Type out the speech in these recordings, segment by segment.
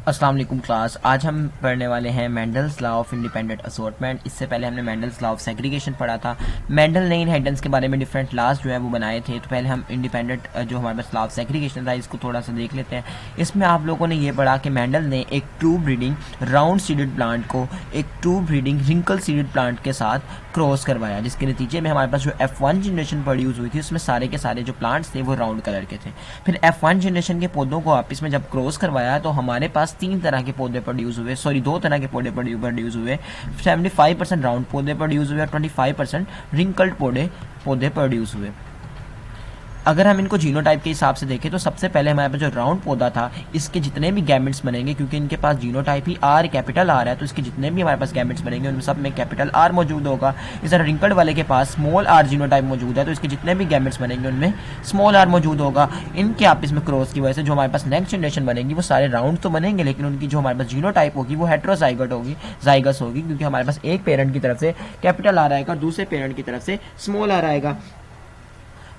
अस्सलाम वालेकुम क्लास। आज हम पढ़ने वाले हैं Mendel's law of independent assortment. इससे पहले हमने मेंडल्स लॉ ऑफ सेग्रीगेशन पढ़ा था। मेंडल ने इनहेरिटेंस के बारे में डिफरेंट लॉज जो है वो बनाए थे। तो पहले हम इंडिपेंडेंट जो हमारे पास लॉ ऑफ सेग्रीगेशन था इसको थोड़ा सा देख लेते हैं। इसमें आप लोगों ने ये पढ़ा कि मेंडल ने एक true breeding round seeded plant को एक true breeding wrinkle seeded plant के साथ क्रॉस करवाया, जिसके नतीजे में हमारे पास जो F1 जनरेशन प्रोड्यूस हुई थी उसमें सारे के सारे जो प्लांट्स थे वो राउंड कलर के थे। फिर F1 जनरेशन के पौधों को आपस में जब क्रॉस करवाया तो हमारे पास तीन तरह के पौधे प्रोड्यूस हुए, दो तरह के पौधे प्रोड्यूस हुए। 75% राउंड पौधे प्रोड्यूस हुए और 25% रिंकल्ड पौधे प्रोड्यूस हुए। अगर हम इनको जीनोटाइप के हिसाब से देखें तो सबसे पहले हमारे पास जो राउंड पौधा था इसके जितने भी गैमेट्स बनेंगे, क्योंकि इनके पास genotype he are capital R है, तो इसके जितने भी हमारे पास गैमेट्स बनेंगे उनमें सब में कैपिटल आर मौजूद होगा। इस तरह रिंकल्ड वाले के पास स्मॉल आर जीनोटाइप मौजूद है, तो इसके जितने भी गैमेट्स बनेंगे उनमें स्मॉल आर मौजूद होगा। इनके आपस में क्रॉस की वजह से जो हमारे पास नेक्स्ट जनरेशन बनेगी वो सारे राउंड तो बनेंगे, लेकिन उनकी जो हमारे पास जीनोटाइप होगी वो हेट्रोजाइगस होगी, क्योंकि हमारे पास एक पेरेंट की तरफ से कैपिटल आर आएगा और दूसरे पेरेंट की तरफ से स्मॉल आर आएगा।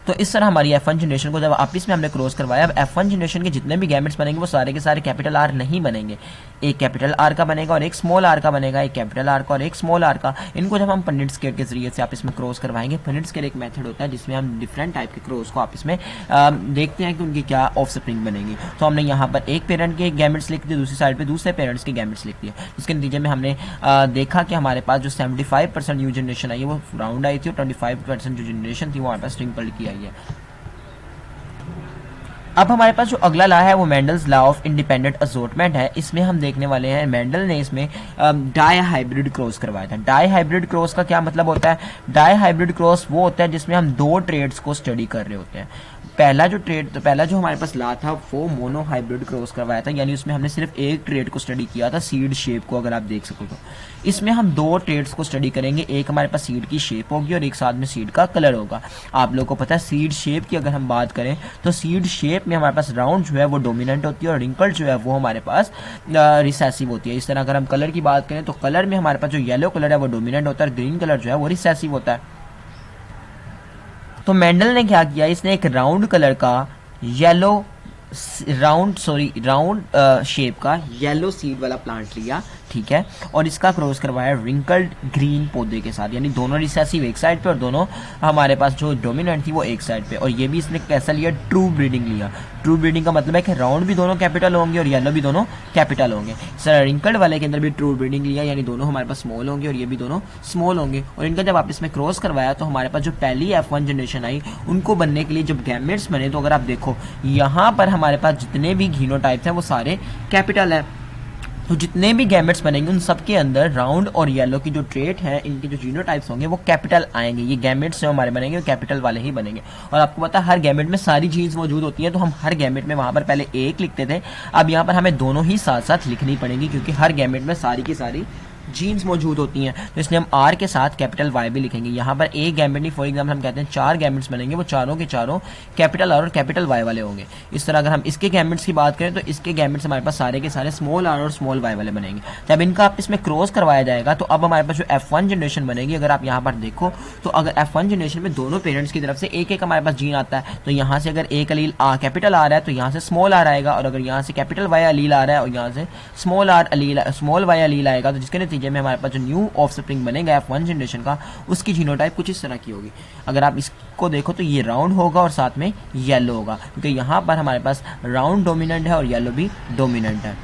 तो इस तरह हमारी F1 जनरेशन को जब आपस में हमने क्रॉस करवाया, अब F1 जनरेशन के जितने भी गैमेट्स बनेंगे वो सारे के सारे कैपिटल आर नहीं बनेंगे। एक कैपिटल आर का बनेगा और एक स्मॉल आर का बनेगा, एक कैपिटल आर का और एक स्मॉल आर का। इनको जब हम पन्निट स्केल के जरिए से आपस में क्रॉस करवाएंगे, पन्निट स्केल एक मेथड होता है जिसमें हम डिफरेंट टाइप के क्रॉस को आपस में देखते हैं कि उनकी क्या ऑफ स्प्रिंग बनेगी। तो हमने यहाँ पर एक पेरेंट के गैमेट्स लिख दिए, दूसरी साइड पर दूसरे पेरेंट्स के गैमेट्स लिख दिए। इसके नतीजे में हमने देखा कि हमारे पास जो 75% न्यू जनरेशन आई है वो राउंड आई थी और 25% जो जनरेशन थी वो हमारे पास रिंकल्ड की आई है। अब हमारे पास जो अगला लॉ है वो Mendel's law of independent assortment है। इसमें हम देखने वाले हैं मेंडल ने इसमें डाई हाइब्रिड क्रॉस करवाया था। डाई हाइब्रिड क्रॉस का क्या मतलब होता है? डाई हाइब्रिड क्रॉस वो होता है जिसमें हम दो ट्रेड्स को स्टडी कर रहे होते हैं। पहला जो हमारे पास लॉ था वो मोनो हाइब्रिड क्रॉस करवाया था, यानी उसमें हमने सिर्फ एक ट्रेड को स्टडी किया था, सीड शेप को, अगर आप देख सको तो। इसमें हम दो ट्रेड्स को स्टडी करेंगे, एक हमारे पास सीड की शेप होगी और एक साथ में सीड का कलर होगा। आप लोगों को पता है सीड शेप की अगर हम बात करें तो सीड शेप में हमारे पास राउंड जो है वो डोमिनेंट होती है और रिंकल्ड जो है वो हमारे पास रिसेसिव होती है। इस तरह अगर हम कलर की बात करें तो कलर में हमारे पास जो येलो कलर है वो डोमिनेंट होता है और ग्रीन कलर जो है वो रिसेसिव होता है। तो मेंडल ने क्या किया, इसने एक राउंड कलर का राउंड शेप का येलो सीड वाला प्लांट लिया, ठीक है, और इसका क्रॉस करवाया रिंकल्ड ग्रीन पौधे के साथ, यानी दोनों रिसेसिव एक साइड पे और दोनों हमारे पास जो डोमिनेंट थी वो एक साइड पे। और ये भी इसने कैसा लिया? ट्रू ब्रीडिंग लिया। ट्रू ब्रीडिंग का मतलब है कि राउंड भी दोनों कैपिटल होंगे और येलो भी दोनों कैपिटल होंगे। सर रिंकल्ड वाले के अंदर भी ट्रू ब्रीडिंग लिया, यानी दोनों हमारे पास स्मॉल होंगे और ये भी दोनों स्मॉल होंगे। और इनका जब आप इसमें क्रॉस करवाया तो हमारे पास जो पहली F1 जनरेशन आई उनको बनने के लिए जब गैमेट्स बने, तो अगर आप देखो यहाँ पर हमारे पास जितने भी जीनोटाइप्स हैं वो सारे कैपिटल है। तो जितने भी गैमेट्स बनेंगे उन सब के अंदर राउंड और येलो की जो ट्रेट है, इनके जो जीनोटाइप्स होंगे वो कैपिटल आएंगे। ये गैमेट्स जो हमारे बनेंगे वो कैपिटल वाले ही बनेंगे। और आपको पता है हर गैमेट में सारी जीन्स मौजूद होती हैं, तो हम हर गैमेट में वहां पर पहले एक लिखते थे, अब यहाँ पर हमें दोनों ही साथ साथ लिखनी पड़ेंगी, क्योंकि हर गैमेट में सारी की सारी जीन्स मौजूद होती हैं। तो इसलिए हम आर के साथ कैपिटल वाई भी लिखेंगे। यहाँ पर एक गैमेट नहीं, फॉर एग्जाम्पल हम कहते हैं 4 गैमेट्स बनेंगे, वो चारों के चारों कैपिटल आर और कैपिटल वाई वाले होंगे। इस तरह अगर हम इसके गैमेट्स की बात करें तो इसके गैमेट्स हमारे पास सारे के सारे स्मॉल आर और स्मॉल वाई वाले बनेंगे। जब इनका आप इसमें क्रॉस करवाया जाएगा तो अब हमारे पास जो F1 जनरेशन बनेगी, अगर आप यहाँ पर देखो तो अगर F1 जनरेशन में दोनों पेरेंट्स की तरफ से एक एक हमारे पास जीन आता है, तो यहाँ से अगर एक अलील कैपिटल आ रहा है तो यहाँ से स्मॉल आर आएगा, और अगर यहाँ से कैपिटल वाई अलील आ रहा है और यहाँ से स्मॉल वाई अलील आएगा, तो जिसके नतीजे में हमारे पास जो न्यू ऑफस्प्रिंग बनेगा F1 जनरेशन का उसकी जीनोटाइप कुछ इस तरह की होगी। अगर आप इसको देखो तो ये राउंड होगा और साथ में येलो होगा, क्योंकि यहाँ पर हमारे पास राउंड डोमिनेंट है और येलो भी डोमिनेंट है।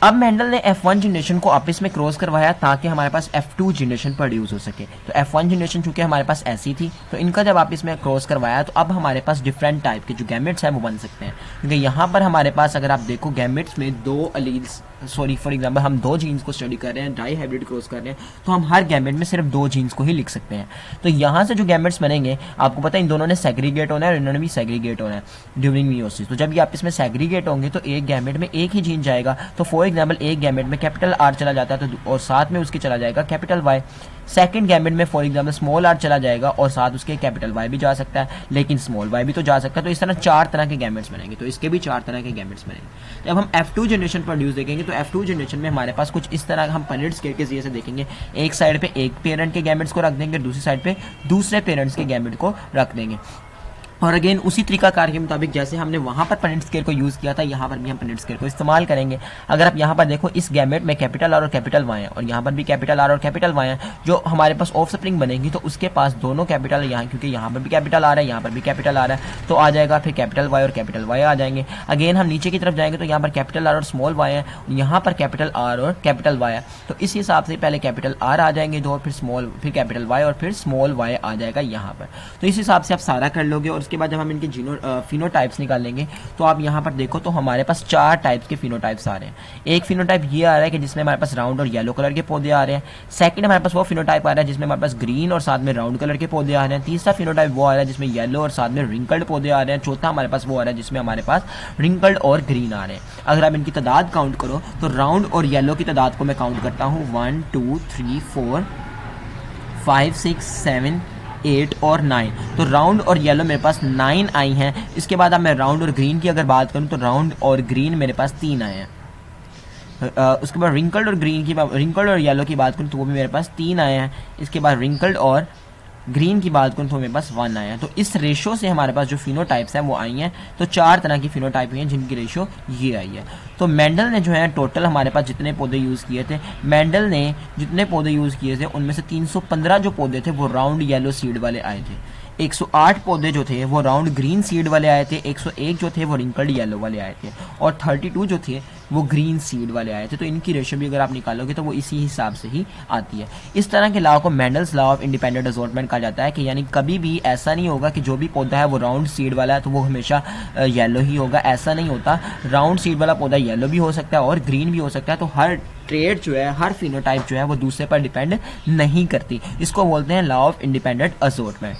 अब मेंडल ने F1 जनरेशन को आपस में क्रॉस करवाया ताकि हमारे पास F2 जनरेशन प्रोड्यूस हो सके। तो F1 जनरेशन चूंकि हमारे पास ऐसी थी, तो इनका जब आपस में क्रॉस करवाया तो अब हमारे पास डिफरेंट टाइप के जो गैमेट्स हैं वो बन सकते हैं, क्योंकि यहाँ पर हमारे पास अगर आप देखो गैमेट्स में फॉर एग्जाम्पल हम 2 जीन्स को स्टडी कर रहे हैं, डाई हाइब्रिड क्रॉस कर रहे हैं, तो हम हर गैमेट में सिर्फ 2 जीन्स को ही लिख सकते हैं। तो यहाँ से जो गैमेट्स बनेंगे, आपको पता है इन दोनों ने सेग्रीगेट होना है और इन्होंने भी सेग्रीगेट होना है ड्यूरिंग मियोसिस। तो जब ये आपस में सेग्रीगेट होंगे तो एक गैमेट में एक ही जीन जाएगा। तो फॉर एग्जाम्पल एक गैमेट में कैपिटल आर चला जाता है तो और साथ में उसके चला जाएगा कैपिटल वाई। सेकंड गैमेट में फॉर एग्जाम्पल स्मॉल आर चला जाएगा और साथ उसके कैपिटल वाई भी जा सकता है, लेकिन स्मॉल वाई भी तो जा सकता है। तो इस तरह 4 तरह के गैमेट्स बनेंगे, तो इसके भी 4 तरह के गैमेट्स बनेंगे। जब हम F2 जनरेशन प्रोड्यूस देखेंगे तो F2 जनरेशन में हमारे पास कुछ इस तरह हम पन्निट स्केल के जरिए से देखेंगे। एक साइड पे एक पेरेंट के गैमेट्स को रख देंगे, दूसरी साइड पे दूसरे पेरेंट्स के गैमेट को रख देंगे। और अगेन उसी तरीकाकार के मुताबिक जैसे हमने वहाँ पर पनिट स्केयर को यूज़ किया था, यहाँ पर भी हम पनिट स्केयर को इस्तेमाल करेंगे। अगर आप यहाँ पर देखो, इस गैमेट में कैपिटल आर और कैपिटल वाई है, और यहाँ पर भी कैपिटल आर और कैपिटल वाई है। जो हमारे पास ऑफ स्प्रिंग बनेगी तो उसके पास दोनों कैपिटल यहाँ, क्योंकि यहाँ पर भी कैपिटल आ रहा है, यहाँ पर भी कैपिटल आ रहा है, तो आ जाएगा फिर कैपिटल वाई और कैपिटल वाई आ जाएंगे। अगेन हम नीचे की तरफ जाएंगे तो यहाँ पर कैपिटल आर और स्मॉल वाई है, यहाँ पर कैपिटल आर और कैपिटल वाई है, तो इस हिसाब से पहले कैपिटल आर आ जाएंगे दो, फिर स्मॉल, फिर कैपिटल वाई और फिर स्मॉल वाई आ जाएगा यहाँ पर। तो इस हिसाब से आप सारा कर लोगे, और उसके बाद जब हम इनके फिनोटाइप्स निकालेंगे तो आप यहाँ पर देखो तो हमारे पास 4 टाइप्स के फिनोटाइप्स आ रहे हैं। एक फिनोटाइप ये आ रहा है कि जिसमें हमारे पास राउंड और येलो कलर के पौधे आ रहे हैं। सेकंड हमारे पास वो फिनोटाइप आ रहा है जिसमें हमारे पास ग्रीन और साथ में राउंड कलर के पौधे आ रहे हैं। तीसरा फिनोटाइप वो आ रहा है जिसमें येलो और साथ में रिंकल्ड पौधे आ रहे हैं। चौथा हमारे पास वो आ रहा है जिसमें हमारे पास रिंकल्ड और ग्रीन आ रहे हैं। अगर आप इनकी तादाद काउंट करो तो राउंड और येलो की तादाद को मैं काउंट करता हूँ 1 2 3 4 5 6 7 8 और 9, तो राउंड और येलो मेरे पास 9 आई हैं। इसके बाद अब मैं राउंड और ग्रीन की अगर बात करूं तो राउंड और ग्रीन मेरे पास 3 आए हैं। उसके बाद रिंकल्ड और येलो की बात करूं तो वो भी मेरे पास 3 आए हैं। इसके बाद रिंकल्ड और ग्रीन की बात करूं तो मेरे पास 1 आया है। तो इस रेशो से हमारे पास जो फिनोटाइप्स हैं वो आई हैं। तो 4 तरह की फिनोटाइप हुई हैं जिनकी रेशो ये आई है। तो मेंडल ने जो है टोटल हमारे पास जितने पौधे यूज़ किए थे, मेंडल ने जितने पौधे यूज़ किए थे उनमें से 315 जो पौधे थे वो राउंड येलो सीड वाले आए थे। 108 पौधे जो थे वो राउंड ग्रीन सीड वाले आए थे। 101 जो थे वो रिंकल्ड येलो वाले आए थे, और 32 जो थे वो ग्रीन सीड वाले आए थे। तो इनकी रेशो भी अगर आप निकालोगे तो वो इसी हिसाब से ही आती है। इस तरह के लॉ को Mendel's law of independent assortment कहा जाता है, कि यानी कभी भी ऐसा नहीं होगा कि जो भी पौधा है वो राउंड सीड वाला है तो वो हमेशा येलो ही होगा। ऐसा नहीं होता, राउंड सीड वाला पौधा येलो भी हो सकता है और ग्रीन भी हो सकता है। तो हर ट्रेड जो है, हर फिनोटाइप जो है वो दूसरे पर डिपेंड नहीं करती। इसको बोलते हैं लॉ ऑफ इंडिपेंडेंट असॉर्टमेंट।